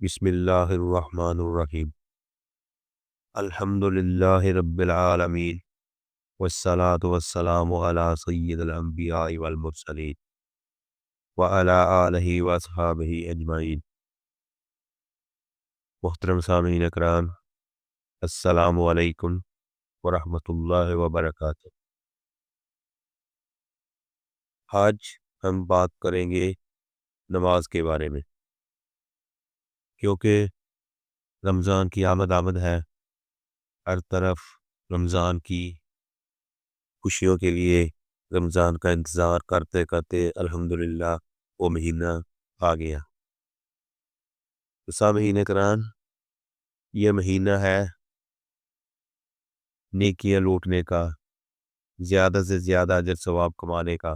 بسم اللہ الرحمن الرحیم۔ الحمد للہ رب العالمین، والصلاة والسلام علی سید الانبیاء والمرسلین وعلی آلہ واصحابہ اجمعین۔ محترم سامعین اکرام، السلام علیکم ورحمۃ اللہ وبرکاتہ۔ آج ہم بات کریں گے نماز کے بارے میں، کیونکہ رمضان کی آمد ہے۔ ہر طرف رمضان کی خوشیوں کے لیے رمضان کا انتظار کرتے کرتے الحمدللہ وہ مہینہ آ گیا۔ تو سامعین کرام، یہ مہینہ ہے نیکیاں لوٹنے کا، زیادہ سے زیادہ اجر ثواب کمانے کا۔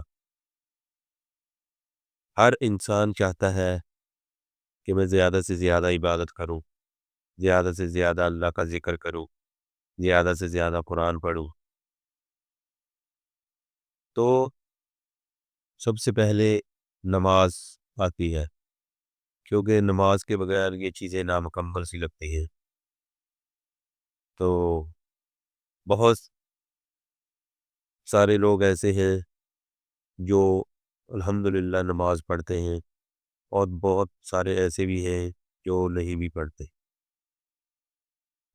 ہر انسان چاہتا ہے کہ میں زیادہ سے زیادہ عبادت کروں، زیادہ سے زیادہ اللہ کا ذکر کروں، زیادہ سے زیادہ قرآن پڑھوں۔ تو سب سے پہلے نماز آتی ہے، کیونکہ نماز کے بغیر یہ چیزیں نامکمل سی لگتی ہیں۔ تو بہت سارے لوگ ایسے ہیں جو الحمدللہ نماز پڑھتے ہیں، اور بہت سارے ایسے بھی ہیں جو نہیں بھی پڑھتے۔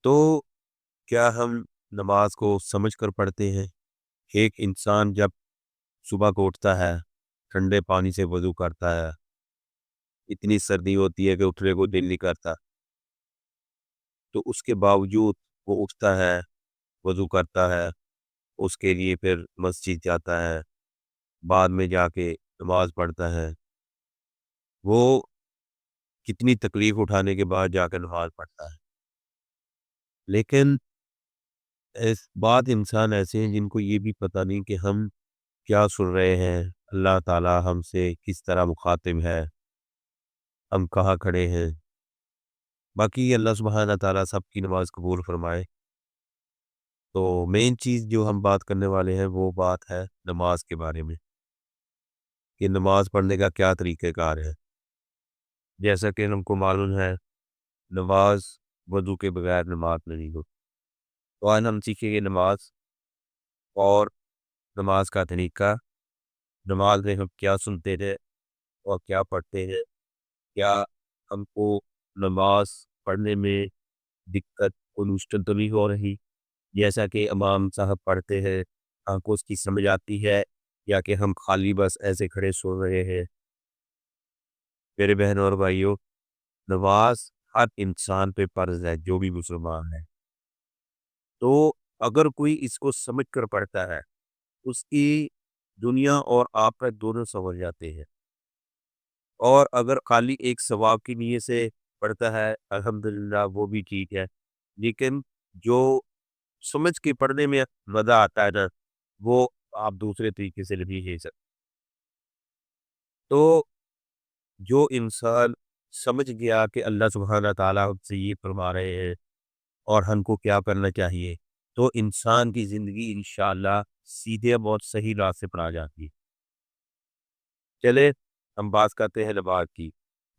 تو کیا ہم نماز کو سمجھ کر پڑھتے ہیں؟ ایک انسان جب صبح کو اٹھتا ہے، ٹھنڈے پانی سے وضو کرتا ہے، اتنی سردی ہوتی ہے کہ اٹھنے کو دل نہیں کرتا، تو اس کے باوجود وہ اٹھتا ہے، وضو کرتا ہے، اس کے لیے پھر مسجد جاتا ہے، بعد میں جا کے نماز پڑھتا ہے۔ وہ کتنی تکلیف اٹھانے کے بعد جا کے نماز پڑھتا ہے۔ لیکن بعض انسان ایسے ہیں جن کو یہ بھی پتہ نہیں کہ ہم کیا سن رہے ہیں، اللہ تعالیٰ ہم سے کس طرح مخاطب ہے، ہم کہاں کھڑے ہیں۔ باقی اللہ سبحانہ تعالیٰ سب کی نماز قبول فرمائے۔ تو مین چیز جو ہم بات کرنے والے ہیں وہ بات ہے نماز کے بارے میں، کہ نماز پڑھنے کا کیا طریقہ کار ہے۔ جیسا کہ ہم کو معلوم ہے، نماز وضو کے بغیر نماز نہیں ہوتی۔ تو آج ہم سیکھیں گے نماز اور نماز کا طریقہ، نماز میں ہم کیا سنتے ہیں اور کیا پڑھتے ہیں، کیا ہم کو نماز پڑھنے میں دقت اور مشکل تو نہیں ہو رہی، جیسا کہ امام صاحب پڑھتے ہیں ہم کو اس کی سمجھ آتی ہے، یا کہ ہم خالی بس ایسے کھڑے سن رہے ہیں۔ میرے بہن اور بھائیوں، نماز ہر انسان پہ فرض ہے، جو بھی مسلمان ہے۔ تو اگر کوئی اس کو سمجھ کر پڑھتا ہے، اس کی دنیا اور آخرت دونوں سنور جاتے ہیں۔ اور اگر خالی ایک ثواب کی نیت سے پڑھتا ہے، الحمدللہ وہ بھی ٹھیک ہے، لیکن جو سمجھ کے پڑھنے میں مزہ آتا ہے نا، وہ آپ دوسرے طریقے سے نہیں لے سکتے۔ تو جو انسان سمجھ گیا کہ اللہ سبحانہ تعالیٰ ہم سے یہ فرما رہے ہیں اور ہم کو کیا کرنا چاہیے، تو انسان کی زندگی انشاءاللہ سیدھے اور صحیح راستے پر آ جاتی ہے۔ چلے ہم بات کرتے ہیں نماز کی۔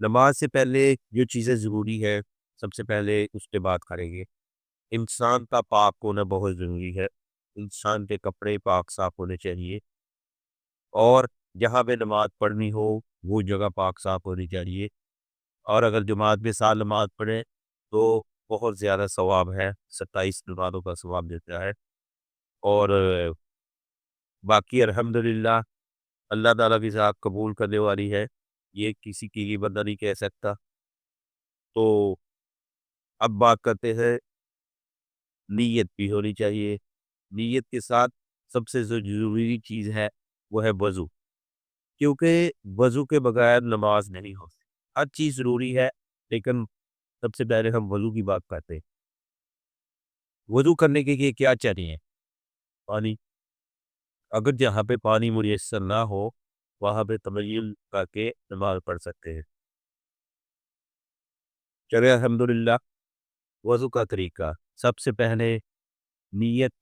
نماز سے پہلے جو چیزیں ضروری ہے، سب سے پہلے اس پہ بات کریں گے۔ انسان کا پاک ہونا بہت ضروری ہے، انسان کے کپڑے پاک صاف ہونے چاہیے، اور جہاں پہ نماز پڑھنی ہو وہ جگہ پاک صاف ہونی چاہیے۔ اور اگر جماعت میں ساتھ نماز پڑھیں تو بہت زیادہ ثواب ہے، 27 نمازوں کا ثواب دیتا ہے۔ اور باقی الحمدللہ اللہ تعالیٰ کی ذات قبول کرنے والی ہے، یہ کسی کی بھی بندہ نہیں کہہ سکتا۔ تو اب بات کرتے ہیں، نیت بھی ہونی چاہیے۔ نیت کے ساتھ سب سے جو ضروری چیز ہے وہ ہے وضو، کیونکہ وضو کے بغیر نماز نہیں ہوتی۔ ہر چیز ضروری ہے، لیکن سب سے پہلے ہم وضو کی بات کرتے ہیں۔ وضو کرنے کے لیے کیا چاہیے؟ پانی۔ اگر جہاں پہ پانی میسر نہ ہو وہاں پہ تیمم کر کے نماز پڑھ سکتے ہیں۔ چلے الحمدللہ، وضو کا طریقہ سب سے پہلے نیت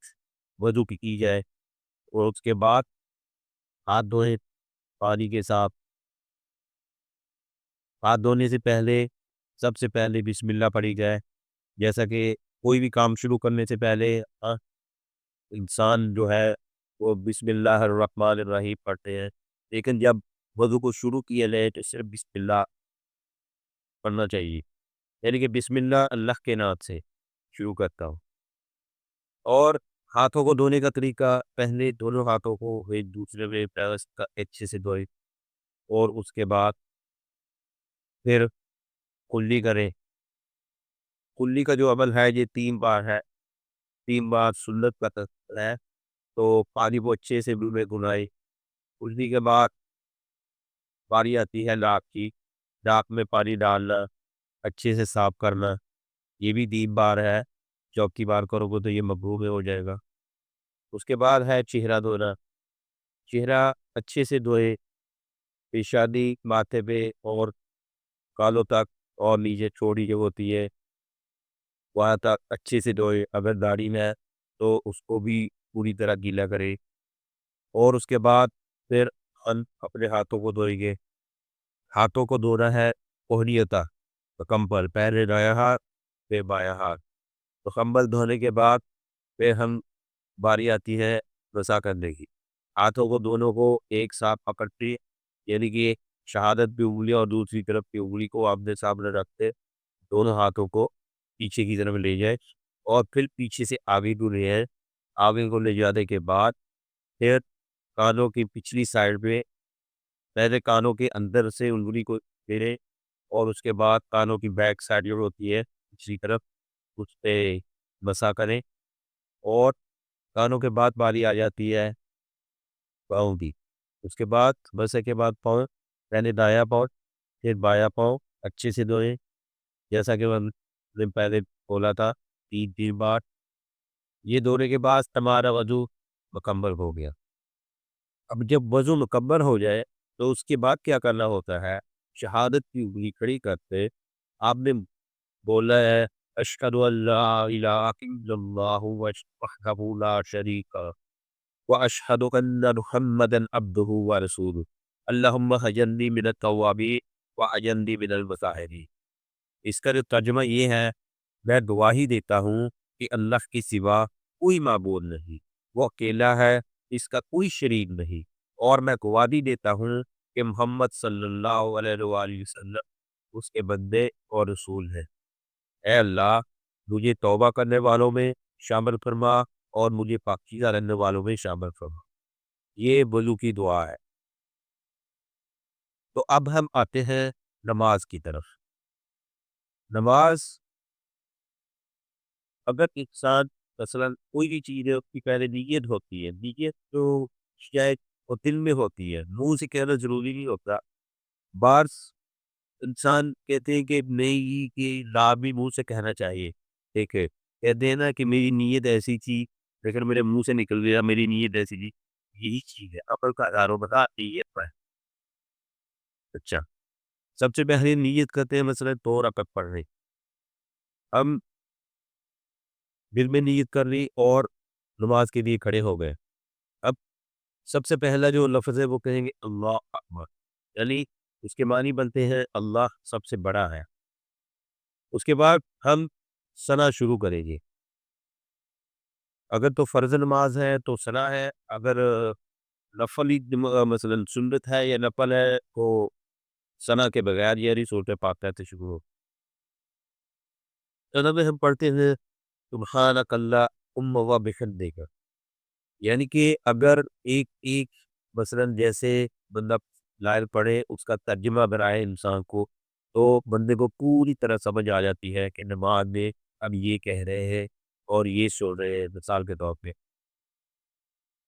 وضو کی جائے، اور اس کے بعد ہاتھ دھوئیں پانی کے ساتھ۔ ہاتھ دھونے سے پہلے سب سے پہلے بسم اللہ پڑھی جائے، جیسا کہ کوئی بھی کام شروع کرنے سے پہلے انسان جو ہے وہ بسم اللہ الرحمن الرحیم پڑھتے ہیں، لیکن جب وضو کو شروع کیا جائے تو صرف بسم اللہ پڑھنا چاہیے، یعنی کہ بسم اللہ اللہ کے نام سے شروع کرتا ہوں۔ اور ہاتھوں کو دھونے کا طریقہ، پہلے دونوں ہاتھوں کو ایک دوسرے میں پیرس کا اچھے سے دھوئے، اور اس کے بعد پھر کلی کریں۔ کلی کا جو عمل ہے یہ 3 بار ہے، 3 بار سنت کا ہے، تو پانی کو اچھے سے منہ میں گھمائے۔ کلی کے بعد باری آتی ہے ناک کی، ناک میں پانی ڈالنا، اچھے سے صاف کرنا، یہ بھی 3 بار ہے، 4 بار کرو گے تو یہ مقروء میں ہو جائے گا۔ اس کے بعد ہے چہرہ دھونا، چہرہ اچھے سے دھوئے، پیشانی، ماتھے پہ اور کالوں تک، اور نیچے چوڑی جو ہوتی ہے وہاں تک اچھے سے دھوئے، اگر داڑھی میں ہے تو اس کو بھی پوری طرح گیلا کرے، اور اس کے بعد پھر ہم اپنے ہاتھوں کو دھوئیں گے۔ ہاتھوں کو دھونا ہے کوہنیتا، مکمل، پہلے دایاں ہاتھ پھر بایاں ہاتھ، مکمل دھونے کے بعد پھر ہم باری آتی ہے مسح کرنے کی۔ ہاتھوں کو دونوں کو ایک ساتھ پکڑتے، یعنی کہ شہادت کی انگلی اور دوسری طرف کی انگلی کو آمنے سامنے رکھتے، دونوں ہاتھوں کو پیچھے کی طرف لے جائے، اور پھر پیچھے سے آگے کو لے جائے۔ آگے کو لے جانے کے بعد پھر کانوں کی پچھلی سائڈ میں، پہلے کانوں کے اندر سے انگلی کو پھیرے، اور اس کے بعد کانوں کی بیک سائڈ جو ہوتی ہے پچھلی طرف اس پہ مسا کریں، اور کانوں کے بعد باری آ جاتی ہے پاؤں کی۔ اس کے بعد مسے کے بعد پاؤں، پہلے دایاں پاؤں پھر بایاں پاؤں اچھے سے دھوئیں، جیسا کہ ہم نے پہلے بولا تھا 3 بار۔ یہ دھونے کے بعد ہمارا وضو مکمل ہو گیا۔ اب جب وضو مکمل ہو جائے تو اس کے بعد کیا کرنا ہوتا ہے؟ شہادت کی انگلی کھڑی کرتے آپ نے بولا ہے اشہد ان لا الہ الا اللہ وحدہ لا شریک لہ واشہد ان محمدا عبدہ ورسولہ اللہم اجرنی من التوابین واجرنی من المتطہرین۔ اس کا جو ترجمہ یہ ہے، میں گواہی دیتا ہوں کہ اللہ کے سوا کوئی معبود نہیں، وہ اکیلا ہے، اس کا کوئی شریک نہیں، اور میں گواہی دیتا ہوں کہ محمد صلی اللہ علیہ وآلہ وسلم اس کے بندے اور رسول ہیں۔ اے اللہ، مجھے توبہ کرنے والوں میں شامل فرما، اور مجھے پاکیزہ رہنے والوں میں شامل فرما۔ یہ وضو کی دعا ہے۔ تو اب ہم آتے ہیں نماز کی طرف۔ نماز، اگر انسان مثلا کوئی بھی چیز ہے اس کی پہلے نیت ہوتی ہے، نیت تو شاید وہ دل میں ہوتی ہے، منہ سے کہنا ضروری نہیں ہوتا۔ بعض انسان کہتے ہیں کہ نہیں، کہ لا بھی منہ سے کہنا چاہیے، ٹھیک ہے، کہتے ہیں نا کہ میری نیت ایسی تھی لیکن میرے منہ سے نکل گیا میری نیت ایسی تھی۔ یہی چیز ہے عمل کا ہزاروں بتا نیت پر۔ اچھا، سب سے پہلے نیت کرتے ہیں مثلا 2 رکعت پڑھنے، ہم دل میں نیت کر لی اور نماز کے لیے کھڑے ہو گئے۔ اب سب سے پہلا جو لفظ ہے وہ کہیں گے اللہ اکبر، یعنی اس کے معنی بنتے ہیں اللہ سب سے بڑا ہے۔ اس کے بعد ہم ثنا شروع کریں گے، اگر تو فرض نماز ہے تو ثنا ہے، اگر نفلی مثلا سنت ہے یا نفل ہے تو ثنا کے بغیر یعنی سورۃ فاتحہ سے شروع ہو۔ ثنا میں ہم پڑھتے ہیں سبحانک اللہم و بحمدک، یعنی کہ اگر ایک ایک مثلا جیسے بندہ لائن پڑھے اس کا ترجمہ بنائے انسان کو، تو بندے کو پوری طرح سمجھ آ جاتی ہے کہ نماز میں اب یہ کہہ رہے ہیں اور یہ سن رہے ہیں۔ مثال کے طور پہ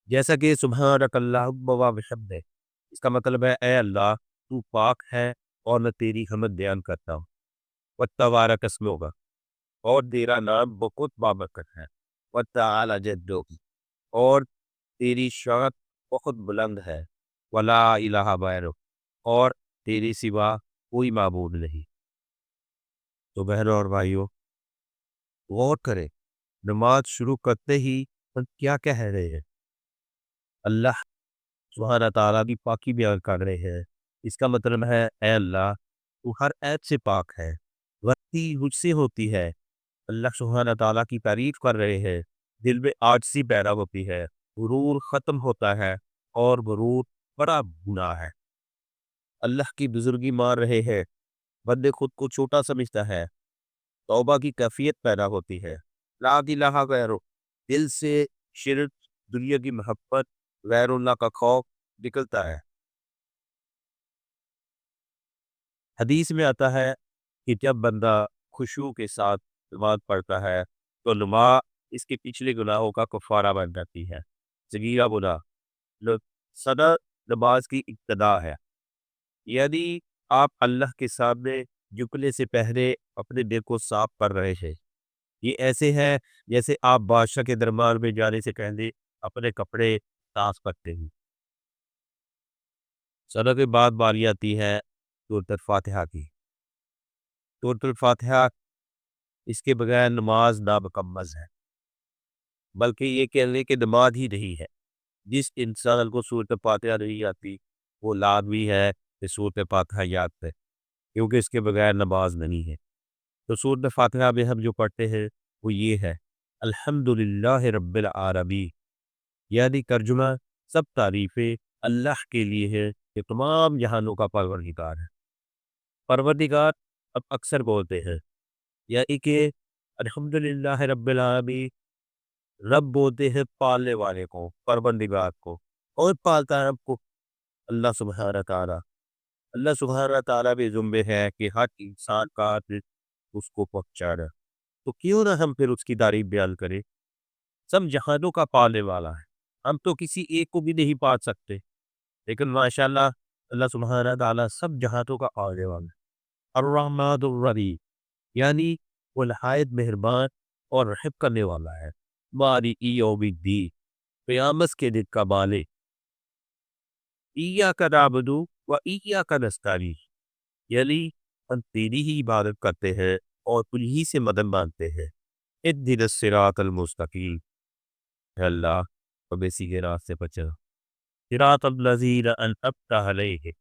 جیسا کہ سبحانک اللہم و بحمدک، اس کا مطلب ہے اے اللہ تو پاک ہے اور میں تیری حمد بیان کرتا ہوں، وتبارک اسمک، اور تیرا نام بہت بابرکت ہے، وتعالی جدک، اور تیری شان بہت بلند ہے، ولا الہ غیرک، اور تیری سوا کوئی معبود نہیں۔ تو بہنوں اور بھائیوں، غور کریں، نماز شروع کرتے ہی ہم کیا کہہ رہے ہیں؟ اللہ سبحانہ تعالیٰ کی پاکی بیان کر رہے ہیں۔ اس کا مطلب ہے اے اللہ تو ہر عیب سے پاک ہے، بھکتی مجھ سے ہوتی ہے، اللہ سبحانہ تعالیٰ کی تعریف کر رہے ہیں، دل میں عاجزی پیدا ہوتی ہے، غرور ختم ہوتا ہے، اور غرور بڑا گناہ ہے۔ اللہ کی بزرگی مان رہے ہیں، بندے خود کو چھوٹا سمجھتا ہے، توبہ کی کیفیت پیدا ہوتی ہے، لا الہ غیرہ، دل سے شرک، دنیا کی محبت، غیر اللہ کا خوف نکلتا ہے۔ حدیث میں آتا ہے کہ جب بندہ خشوع کے ساتھ نماز پڑھتا ہے تو نماز اس کے پچھلے گناہوں کا کفارہ بن جاتی ہے۔ صغیرہ گناہ صدر نماز کی ابتدا ہے، یعنی آپ اللہ کے سامنے جھکنے سے پہلے اپنے دل کو صاف کر رہے ہیں۔ یہ ایسے ہے جیسے آپ بادشاہ کے دربار میں جانے سے پہلے اپنے کپڑے صاف کرتے ہیں۔ صدر کے بعد باری آتی ہے سورۃ الفاتحہ کی۔ سورۃ الفاتحہ اس کے بغیر نماز نامکمل ہے، بلکہ یہ کہہ لیں کہ نماز ہی نہیں ہے۔ جس انسان کو سورۃ فاتحہ نہیں آتی وہ لازمی ہے کہ سورۃ فاتحہ یاد ہے، کیونکہ اس کے بغیر نماز نہیں ہے۔ تو سورۃ فاتحہ میں ہم جو پڑھتے ہیں وہ یہ ہے: الحمدللہ رب العالمین، یعنی ترجمہ سب تعریفیں اللہ کے لیے ہے کہ تمام جہانوں کا پروردگار ہے۔ پروردگار اب اکثر بولتے ہیں، یعنی کہ الحمدللہ رب العالمین، رب بولتے ہیں پالنے والے کو، پروردگار کو، اور پالتا ہے رب کو اللہ سبحانہ تعالیٰ۔ اللہ سبحانہ تعالیٰ بھی ذمہ ہے کہ ہر انسان کا رزق اس کو پہنچانا، تو کیوں نہ ہم پھر اس کی تعریف بیان کریں۔ سب جہانوں کا پالنے والا ہے، ہم تو کسی ایک کو بھی نہیں پال سکتے، لیکن ماشاءاللہ اللہ سبحانہ تعالیٰ سب جہانوں کا پالنے والا ہے۔ الرحمن الرحیم، یعنی وہ نہایت مہربان اور رحم کرنے والا ہے۔ مالک یوم الدین، قیامت کے دن کا مالک۔ ایاک نعبد و ایاک نستعین، یعنی ہم تیری ہی عبادت کرتے ہیں اور تجھی سے مدد مانگتے ہیں۔ اہدنا الصراط المستقیم، اے اللہ ہمیں سیدھے راستے پر چلا۔ صراط الذین انعمت علیہم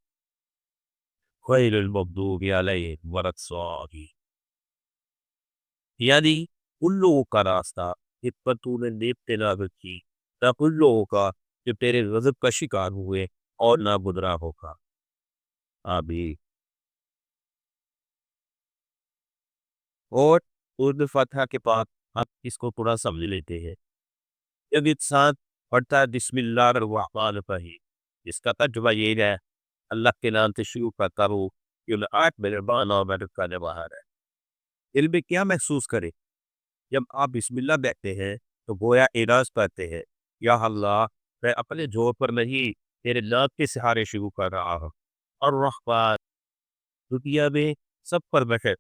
غیر المغضوب علیہم ولا الضالین، یعنی ان لوگوں کا راستہ جس پر تو نے نیک تلاوت کی، نہ ان لوگوں کا جو تیرے غضب کا شکار ہوئے اور نہ گمراہوں کا۔ آمین۔ اور اردو فتح کے بعد ہم اس کو تھوڑا سمجھ لیتے ہیں۔ جب انسان پڑھتا ہے بسم اللہ الرحمن الرحیم، اس کا ترجمہ یہ ہے: اللہ کے نام سے شروع کرتا ہوں کہ آج مہربان اور مدد کرنے والا ہے۔ دل میں کیا محسوس کرے؟ جب آپ بسم اللہ کہتے ہیں تو گویا اعراض کرتے ہیں، یا اللہ میں اپنے زور پر نہیں، تیرے نام کے سہارے شروع کر رہا ہوں۔ الرحمن، دنیا میں سب پر بخیر،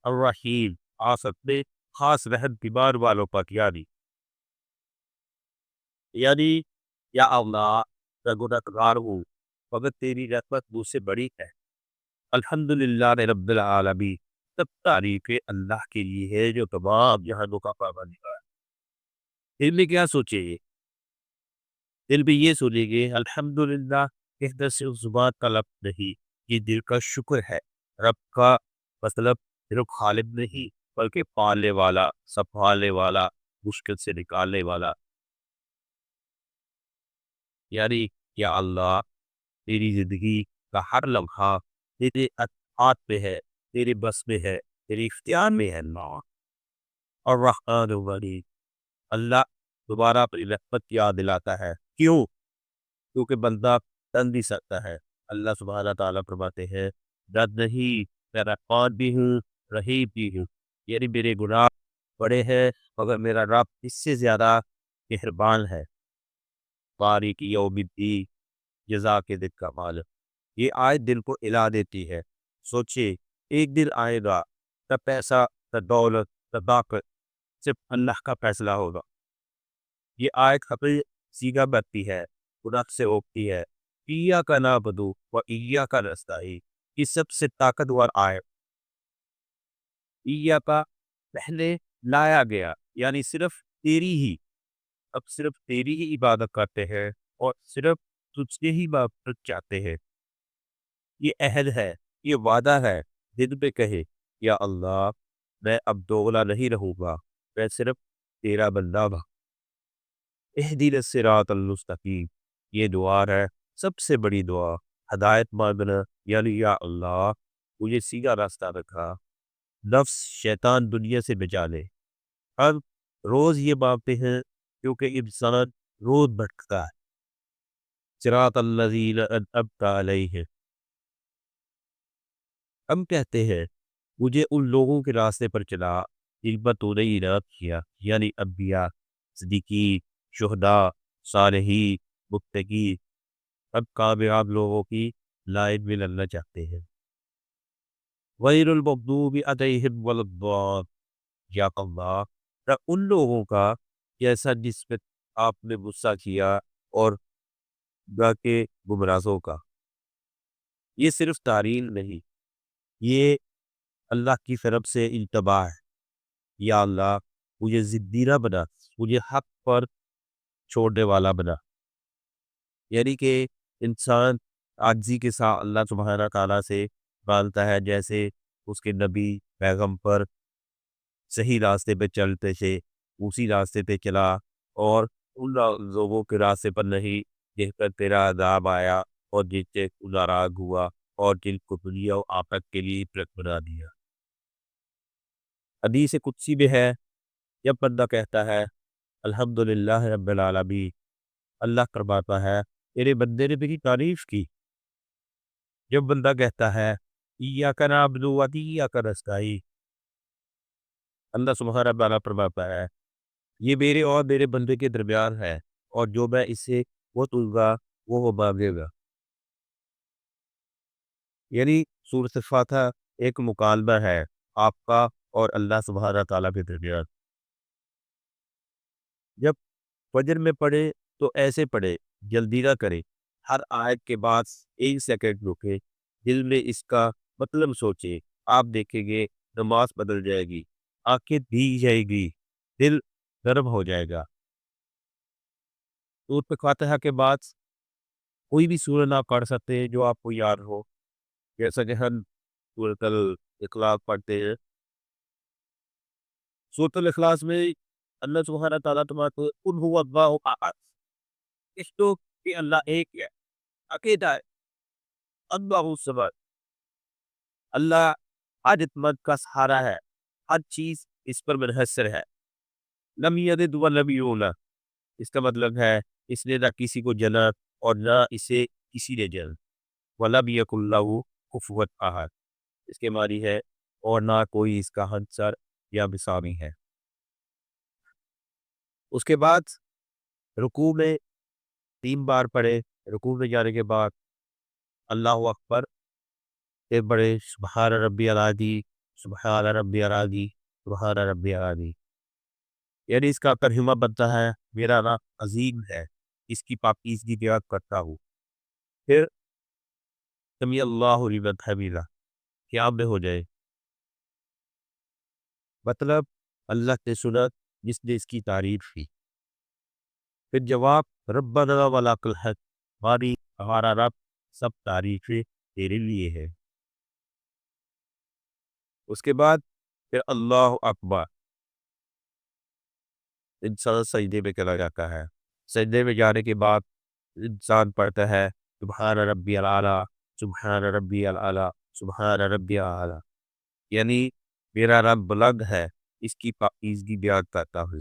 الرحیم، آخرت میں خاص رحم بیمار والوں پر، یعنی یا اللہ میں گنہگار ہوں مگر تیری رحمت مجھ سے بڑی ہے۔ الحمدللہ رب العالمین، سب تعریفیں اللہ کے لیے ہے جو تمام جہانوں کا پروردگار ہے۔ دل میں کیا سوچے گے؟ دل میں یہ سوچے گے الحمدللہ کہنے سے اس بات کا لفظ نہیں، یہ دل کا شکر ہے۔ رب کا مطلب صرف خالق نہیں بلکہ پالنے والا، سنبھالنے والا، مشکل سے نکالنے والا، یعنی یا اللہ تیری زندگی کا ہر لمحہ تیرے ہاتھ میں ہے، تیرے بس میں ہے، تیرے اختیار میں ہے۔ اللہ الرحمن الرحیم، اللہ دوبارہ اپنی رحمت کی یاد دلاتا ہے۔ کیوں؟ کیونکہ بندہ تن بھی سکتا ہے۔ اللہ سبحانہ تعالیٰ فرماتے ہیں رد نہیں، میں رحمان بھی ہوں، رحیم بھی ہوں، یعنی میرے گناہ بڑے ہیں مگر میرا رب اس سے زیادہ مہربان ہے۔ بارک یوم الدین، جزا کے دن کا مالک۔ یہ آیت دل کو ہلا دیتی ہے۔ سوچے ایک دن آئے گا نہ پیسہ، نہ دولت، نہ طاقت، صرف اللہ کا فیصلہ ہوگا۔ یہ آیت ہمیں سیدھا کرتی ہے، گناہ سے روکتی ہے۔ ایاک نعبد و ایاک نستعین، یہ سب سے طاقتور آیت۔ ایاک پہلے لایا گیا، یعنی صرف تیری ہی، اب صرف تیری ہی عبادت کرتے ہیں اور صرف تجھ سے ہی مغفرت چاہتے ہیں۔ یہ عہد ہے، یہ وعدہ ہے، دل پہ کہے یا اللہ میں اب دوغلا نہیں رہوں گا، میں صرف تیرا بندہ ہوں۔ اہدنا الصراط المستقیم، یہ دعا ہے سب سے بڑی دعا، ہدایت مانگنا، یعنی یا اللہ مجھے سیدھا راستہ دکھا، نفس شیطان دنیا سے بچا لے۔ ہم روز یہ مانگتے ہیں کیونکہ انسان روز بھٹکتا ہے۔ صراط الذین انعمت علیہم، ہم کہتے ہیں مجھے ان لوگوں کے راستے پر چلا جن پر تو نے عنایت کیا، یعنی انبیاء، صدیقین، شہداء، صالحین، متقین۔ ہم کامیاب لوگوں کی لائن میں لگنا چاہتے ہیں۔ غیر المغضوب علیہم ولا الضالین، یا اللہ نہ ان لوگوں کا جیسا جس پہ آپ نے غصہ کیا اور نہ کہ گمراہوں کا۔ یہ صرف تعریل نہیں، یہ اللہ کی طرف سے انتباہ ہے۔ یا اللہ مجھے ضدی نہ بنا، مجھے حق پر چھوڑنے والا بنا۔ یعنی کہ انسان عاجزی کے ساتھ اللہ سبحانہ تعالیٰ سے مانگتا ہے، جیسے اس کے نبی پیغمبر صحیح راستے پہ چلتے تھے، اسی راستے پہ چلا اور ان لوگوں کے راستے پر نہیں جن پر تیرا عذاب آیا اور جن سے تو ناراض ہوا اور جن کو دنیا و آخرت کے لیے عبرت بنا دیا۔ حدیث قدسی میں ہے، جب بندہ کہتا ہے الحمدللہ رب العالمین، اللہ فرماتا ہے تیرے بندے نے میری تعریف کی۔ جب بندہ کہتا ہے ایاک نعبد و ایاک نستعین، اللہ سبحانہ تعالیٰ فرماتا ہے یہ میرے اور میرے بندے کے درمیان ہے، اور جو میں اس سے وہ دوں گا وہ مانگے گا۔ یعنی سورۃ فاتحہ ایک مکالمہ ہے آپ کا اور اللہ سبحانہ تعالیٰ کے درمیان۔ جب فجر میں پڑھے تو ایسے پڑھے، جلدی نہ کرے، ہر آیت کے بعد 1 سیکنڈ رکے، دل میں اس کا مطلب سوچے، آپ دیکھیں گے نماز بدل جائے گی، آنکھیں بھیگ جائے گی، دل نرم ہو جائے گا۔ سورۃ فاتحہ کے بعد کوئی بھی سورہ نہ پڑھ سکتے ہیں جو آپ کو یاد ہو، جیسا کہ ہم سورۃ الاخلاص پڑھتے ہیں۔ سورۃ الاخلاص میں اللہ سبحانہ تعالیٰ تمہارا قل هو اللہ احد، اس تو کہ اللہ ایک ہے، عقیدہ ہے، اللہ الصمد، اللہ حاجت مند کا سہارا ہے، ہر چیز اس پر منحصر ہے۔ لم یلد ولم یولد، اس کا مطلب ہے اس نے نہ کسی کو جنا اور نہ اسے کسی نے جنا۔ وَلَمْ يَكُنْ لَهُ كُفُوًا أَحَدٌ، اس کے معنی ہے اور نہ کوئی اس کا ہمسر یا مثالی ہے۔ اس کے بعد رکوع میں 3 بار پڑھے، رکوع میں جانے کے بعد اللہ اکبر، پھر پڑھے سبحان ربی العظیم، سبحان ربی العظیم، سبحان ربی العظیم۔ یعنی اس کا ترجمہ بنتا ہے میرا رب عظیم ہے، اس کی پاکیزگی بیان کرتا ہوں۔ پھر سمیع اللہ لمن حمدہ، قیام میں ہو جائے، مطلب اللہ نے سنا جس نے اس کی تعریف کی۔ پھر جواب ربنا ولک الحمد، ہمارا رب سب تعریفیں تیرے لیے ہے۔ اس کے بعد پھر اللہ اکبر، انسان سجدے میں چلا جاتا ہے۔ سجدے میں جانے کے بعد انسان پڑھتا ہے سبحان ربی الاعلیٰ، سبحان ربی الاعلیٰ، سبحان ربی الاعلیٰ، یعنی میرا رب بلند ہے، اس کی پاکیزگی بیان کرتا ہوں۔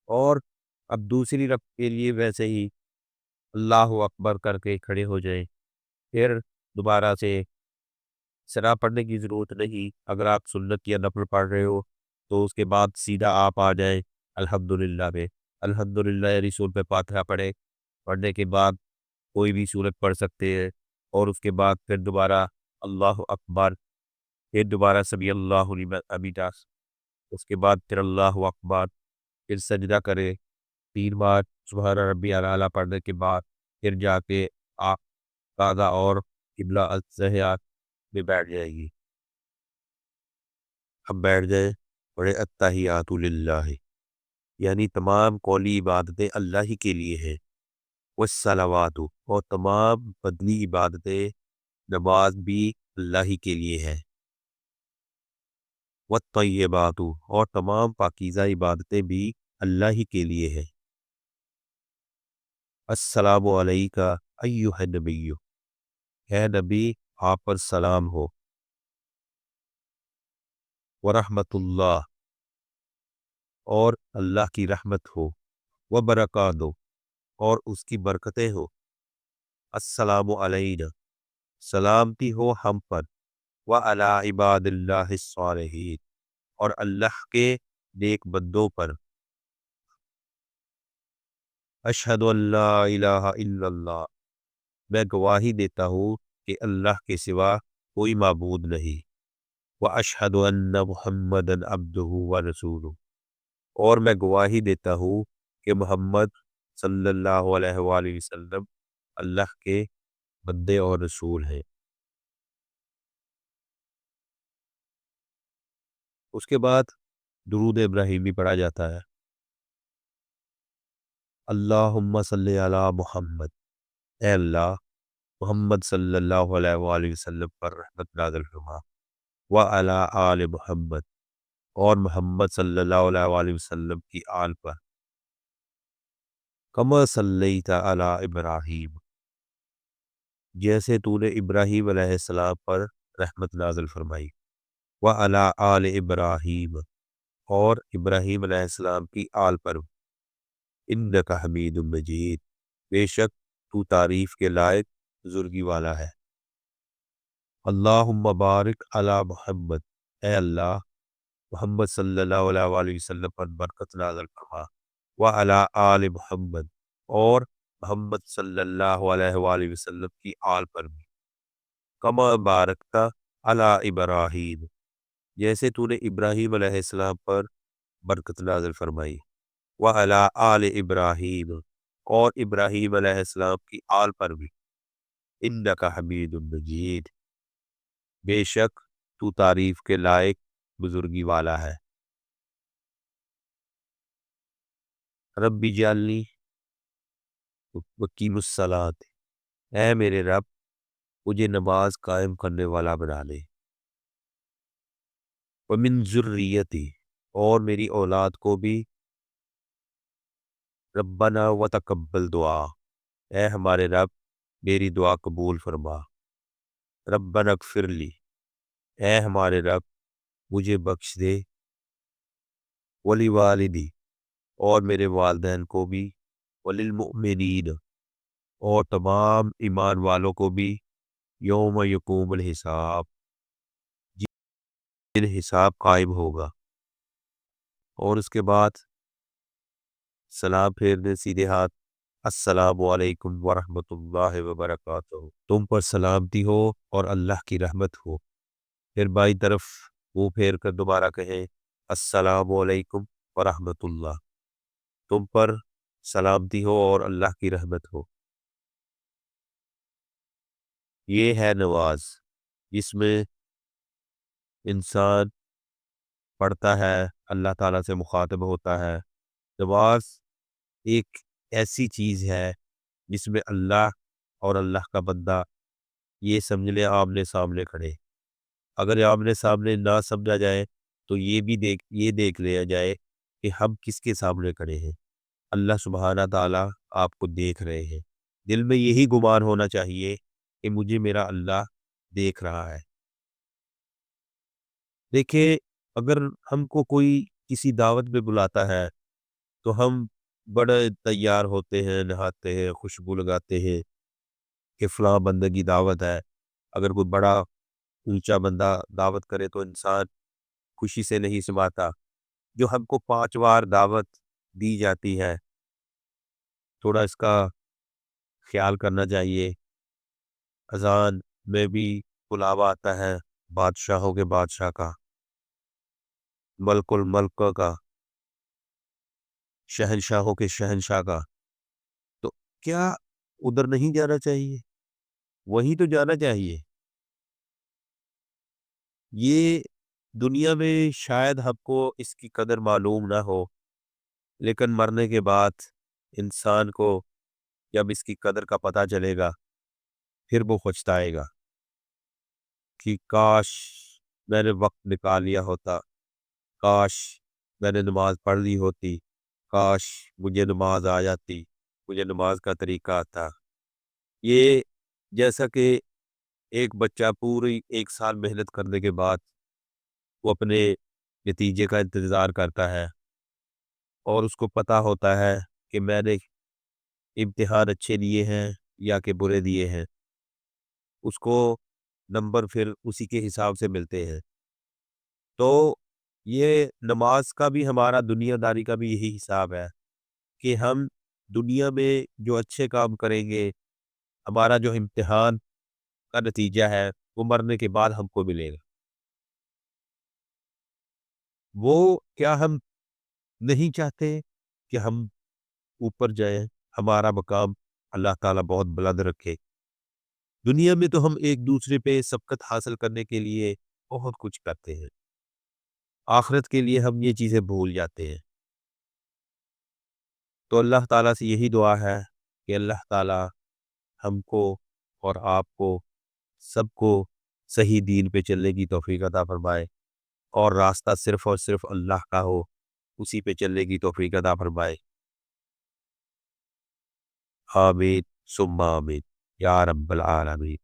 اور اب دوسری رکعت کے لیے ویسے ہی اللہ اکبر کر کے کھڑے ہو جائیں، پھر دوبارہ سے سرا پڑھنے کی ضرورت نہیں۔ اگر آپ سنت یا نفل پڑھ رہے ہو تو اس کے بعد سیدھا آپ آ جائیں الحمدللہ میں، الحمدللہ یعنی سورۃ فاتحہ پڑھے، پڑھنے کے بعد کوئی بھی سورت پڑھ سکتے ہیں، اور اس کے بعد پھر دوبارہ اللہ اکبر، پھر دوبارہ سمیع اللہ لمن حمدہ، اس کے بعد پھر اللہ اکبر، پھر سجدہ کرے 3 بار سبحان ربی الاعلیٰ پڑھنے کے بعد، پھر جا کے آپ قاعدہ اور قبلہ التحیات میں بیٹھ جائے گی۔ اب بیٹھ جائے، پڑھے التحیات للہ، یعنی تمام قولی عبادتیں اللہ ہی کے لیے ہیں، والصلوات، اور تمام بدنی عبادتیں، نماز بھی اللہ ہی کے لیے ہے۔ والطیبات، اور تمام پاکیزہ عبادتیں بھی اللہ ہی کے لیے ہیں۔ السلام علیکہ ایھا النبی، اے نبی آپ پر سلام ہو، ورحمۃ اللہ، اور اللہ کی رحمت ہو، وبرکاتہ، اور اس کی برکتیں ہو، السلام علینا، سلامتی ہو ہم پر، وعلی عباد اللہ الصالحین، اور اللہ کے نیک بندوں پر۔ اشہد ان لا الہ الا اللہ، میں گواہی دیتا ہوں کہ اللہ کے سوا کوئی معبود نہیں، واشہد ان محمدًا عبدہ ورسولہ، اور میں گواہی دیتا ہوں کہ محمد صلی اللہ علیہ وآلہ وسلم اللہ کے بندے اور رسول ہیں۔ اس کے بعد درود ابراہیمی پڑھا جاتا ہے۔ اللہم صلی علی محمد، اے اللہ محمد صلی اللہ علیہ وآلہ وسلم پر رحمت نازل فرما، وعلی آل محمد، اور محمد صلی اللہ علیہ وآلہ وسلم کی آل پر، کما صلیت علی ابراہیم، جیسے تو نے ابراہیم علیہ السلام پر رحمت نازل فرمائی، وعلی آل ابراہیم، اور ابراہیم علیہ السلام کی آل پر، انک حمید مجید، بے شک تو تعریف کے لائق بزرگی والا ہے۔ اللہم بارک علی محمد، اے اللہ محمد صلی اللہ علیہ وآلہ وسلم پر برکت نازل فرما، وعلی آل محمد، اور محمد صلی اللہ علیہ وآلہ وسلم کی آل پر بھی، کما بارکتا علی ابراہیم، جیسے تو نے ابراہیم علیہ السلام پر برکت نازل فرمائی، وعلی آل ابراہیم، اور ابراہیم علیہ السلام کی آل پر بھی، انک حمید مجید، بے شک تو تعریف کے لائق بزرگی والا ہے۔ رب اجعلنی مقیم الصلاۃ، اے میرے رب مجھے نماز قائم کرنے والا بنا لے، ومن ذریتی، اور میری اولاد کو بھی، ربنا وتقبل دعا، اے ہمارے رب میری دعا قبول فرما، ربنا اغفر لی، اے ہمارے رب مجھے بخش دے، ولی والدی، اور میرے والدین کو بھی، وللمؤمنین، اور تمام ایمان والوں کو بھی، یوم یقوم الحساب، جن حساب قائم ہوگا۔ اور اس کے بعد سلام پھیرنے سیدھے ہاتھ، السلام علیکم ورحمۃ اللہ وبرکاتہ، تم پر سلامتی ہو اور اللہ کی رحمت ہو۔ پھر بائیں طرف منہ پھیر کر دوبارہ کہیں، السلام علیکم ورحمۃ اللہ، تم پر سلامتی ہو اور اللہ کی رحمت ہو۔ یہ ہے نماز، جس میں انسان پڑھتا ہے، اللہ تعالیٰ سے مخاطب ہوتا ہے۔ نماز ایک ایسی چیز ہے جس میں اللہ اور اللہ کا بندہ، یہ سمجھ لے آمنے سامنے کھڑے۔ اگر آمنے سامنے نہ سمجھا جائے تو یہ دیکھ لیا جائے کہ ہم کس کے سامنے کھڑے ہیں۔ اللہ سبحانہ تعالیٰ آپ کو دیکھ رہے ہیں۔ دل میں یہی گمان ہونا چاہیے کہ مجھے میرا اللہ دیکھ رہا ہے۔ دیکھیں، اگر ہم کو کوئی کسی دعوت میں بلاتا ہے تو ہم بڑے تیار ہوتے ہیں، نہاتے ہیں، خوشبو لگاتے ہیں کہ فلاں بندے کی دعوت ہے۔ اگر کوئی بڑا اونچا بندہ دعوت کرے تو انسان خوشی سے نہیں سماتا۔ جو ہم کو 5 بار دعوت دی جاتی ہے، تھوڑا اس کا خیال کرنا چاہیے۔ اذان میں بھی بلاوا آتا ہے بادشاہوں کے بادشاہ کا، ملک الملک کا، شہنشاہوں کے شہنشاہ کا، تو کیا ادھر نہیں جانا چاہیے؟ وہیں تو جانا چاہیے۔ یہ دنیا میں شاید ہم کو اس کی قدر معلوم نہ ہو، لیکن مرنے کے بعد انسان کو جب اس کی قدر کا پتہ چلے گا پھر وہ پچھتائے گا۔ کہ کاش میں نے وقت نکال لیا ہوتا، کاش میں نے نماز پڑھ لی ہوتی، کاش مجھے نماز آ جاتی، مجھے نماز کا طریقہ آتا۔ یہ جیسا کہ ایک بچہ پوری 1 سال محنت کرنے کے بعد وہ اپنے نتیجے کا انتظار کرتا ہے اور اس کو پتہ ہوتا ہے کہ میں نے امتحان اچھے دیے ہیں یا کہ برے دیے ہیں، اس کو نمبر پھر اسی کے حساب سے ملتے ہیں۔ تو یہ نماز کا بھی ہمارا دنیا داری کا بھی یہی حساب ہے کہ ہم دنیا میں جو اچھے کام کریں گے، ہمارا جو امتحان کا نتیجہ ہے وہ مرنے کے بعد ہم کو ملے گا۔ وہ کیا ہم نہیں چاہتے کہ ہم اوپر جائیں، ہمارا مقام اللہ تعالیٰ بہت بلند رکھے؟ دنیا میں تو ہم ایک دوسرے پہ سبقت حاصل کرنے کے لیے بہت کچھ کرتے ہیں، آخرت کے لیے ہم یہ چیزیں بھول جاتے ہیں۔ تو اللہ تعالیٰ سے یہی دعا ہے کہ اللہ تعالیٰ ہم کو اور آپ کو سب کو صحیح دین پہ چلنے کی توفیق عطا فرمائے، اور راستہ صرف اور صرف اللہ کا ہو، اسی پہ چلنے کی توفیق عطا فرمائے۔ آمین ثم آمین یا رب العالمین۔